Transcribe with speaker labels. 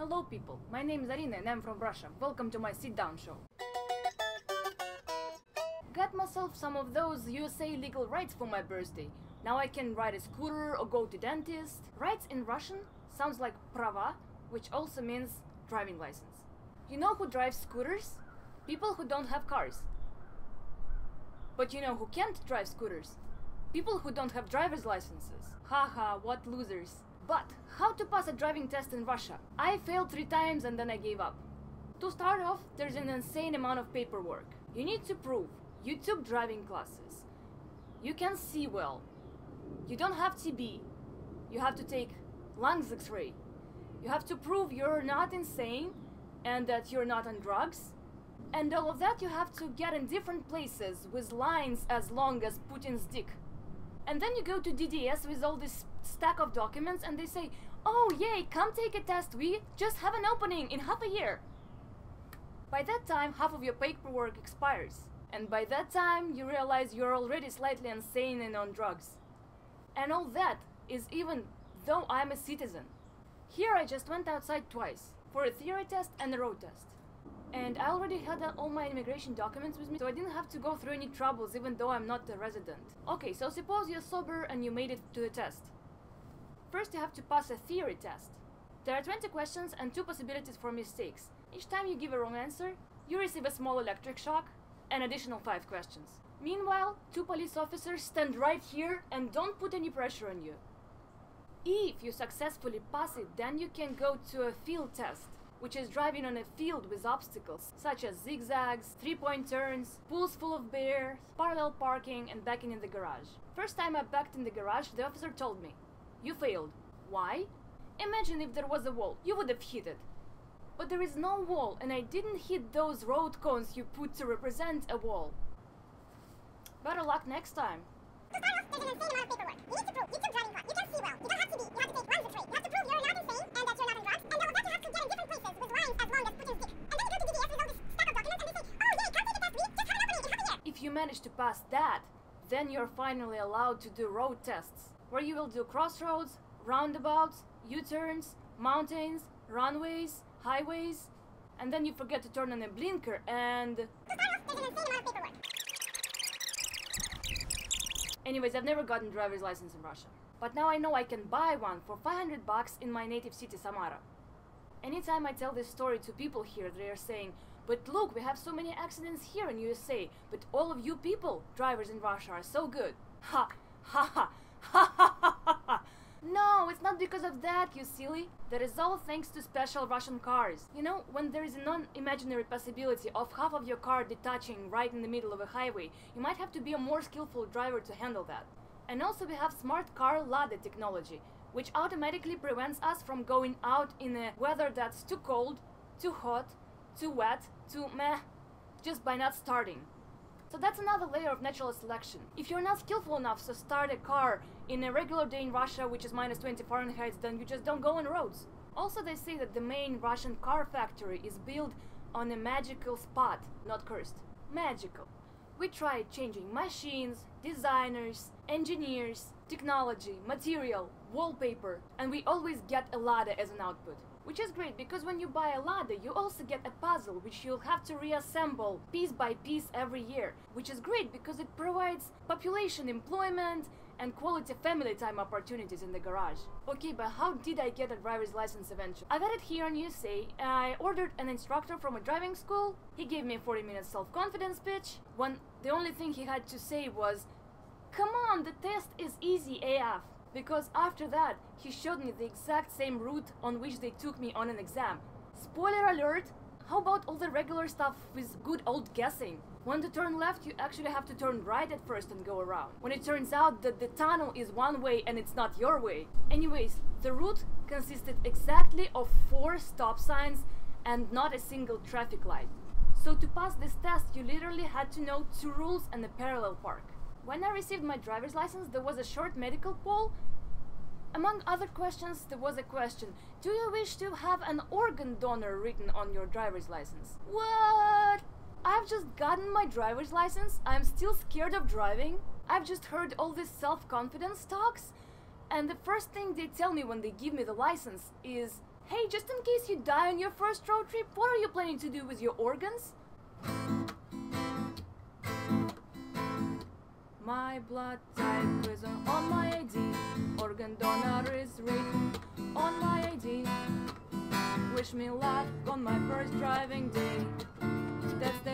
Speaker 1: Hello people, my name is Arina and I'm from Russia. Welcome to my sit-down show. Got myself some of those USA legal rights for my birthday. Now I can ride a scooter or go to dentist. Rights in Russian sounds like prava, which also means driving license. You know who drives scooters? People who don't have cars. But you know who can't drive scooters? People who don't have driver's licenses. Haha, what losers. But how to pass a driving test in Russia? I failed 3 times and then I gave up. To start off, there's an insane amount of paperwork. You need to prove you took driving classes. You can see well. You don't have TB. You have to take lungs x-ray. You have to prove you're not insane and that you're not on drugs. And all of that you have to get in different places with lines as long as Putin's dick. And then you go to DDS with all this stack of documents and they say, oh yay, come take a test, we just have an opening in half a year. By that time, half of your paperwork expires. And by that time, you realize you're already slightly insane and on drugs. And all that is even though I'm a citizen. Here I just went outside twice, for a theory test and a road test. And I already had all my immigration documents with me, so I didn't have to go through any troubles even though I'm not a resident. Okay, so suppose you're sober and you made it to the test. First you have to pass a theory test. There are 20 questions and 2 possibilities for mistakes. Each time you give a wrong answer, you receive a small electric shock, an additional 5 questions. Meanwhile, 2 police officers stand right here and don't put any pressure on you. If you successfully pass it, then you can go to a field test, which is driving on a field with obstacles, such as zigzags, 3-point turns, pools full of bears, parallel parking, and backing in the garage. First time I backed in the garage, the officer told me, you failed. Why? Imagine if there was a wall, you would have hit it. But there is no wall, and I didn't hit those road cones you put to represent a wall. Better luck next time.
Speaker 2: To start off, there's an insane amount of paperwork. You need to prove you took driving class. You can see well. You don't have TB. You have to take lungs x-ray. You have to prove you're not insane and that you're not on drugs. And all of that you have to get in different places with lines as long as Putin's dick. And then you go to DDS with all this stack of documents and they say, oh yay, come take a test, we just have an opening in half a year.
Speaker 1: If you manage to pass that, then you're finally allowed to do road tests, where you will do crossroads, roundabouts, U-turns, mountains, runways, highways, and then you forget to turn on a blinker and...
Speaker 2: To start off, there's an insane amount of paperwork.
Speaker 1: Anyways, I've never gotten a driver's license in Russia. But now I know I can buy one for 500 bucks in my native city, Samara. Anytime I tell this story to people here, they are saying, but look, we have so many accidents here in USA, but all of you people, drivers in Russia, are so good. Ha! Ha ha! Ha ha ha ha ha! No, it's not because of that, you silly. That is all thanks to special Russian cars. You know, when there is a non-imaginary possibility of half of your car detaching right in the middle of a highway, you might have to be a more skillful driver to handle that. And also we have smart car ladder technology, which automatically prevents us from going out in a weather that's too cold, too hot, too wet, too meh, just by not starting. So that's another layer of natural selection. If you're not skillful enough to start a car in a regular day in Russia, which is minus 20 Fahrenheit, then you just don't go on roads. Also, they say that the main Russian car factory is built on a magical spot, not cursed. Magical. We tried changing machines, designers, engineers, technology, material, wallpaper, and we always get a ladder as an output. Which is great, because when you buy a ladder, you also get a puzzle, which you'll have to reassemble piece by piece every year. Which is great, because it provides population employment and quality family time opportunities in the garage. Okay, but how did I get a driver's license eventually? I got it here in USA. I ordered an instructor from a driving school. He gave me a 40-minute self-confidence pitch, when the only thing he had to say was, come on, the test is easy AF. Because after that, he showed me the exact same route on which they took me on an exam. Spoiler alert! How about all the regular stuff with good old guessing? When to turn left, you actually have to turn right at first and go around. When it turns out that the tunnel is one way and it's not your way. Anyways, the route consisted exactly of 4 stop signs and not a single traffic light. So to pass this test, you literally had to know 2 rules and a parallel park. When I received my driver's license, there was a short medical poll. Among other questions, there was a question, do you wish to have an organ donor written on your driver's license? What? I've just gotten my driver's license, I'm still scared of driving. I've just heard all this self-confidence talks, and the first thing they tell me when they give me the license is, Hey, just in case you die on your first road trip, what are you planning to do with your organs? My blood type is on my ID. Organ donor is written on my ID. Wish me luck on my first driving day. That's the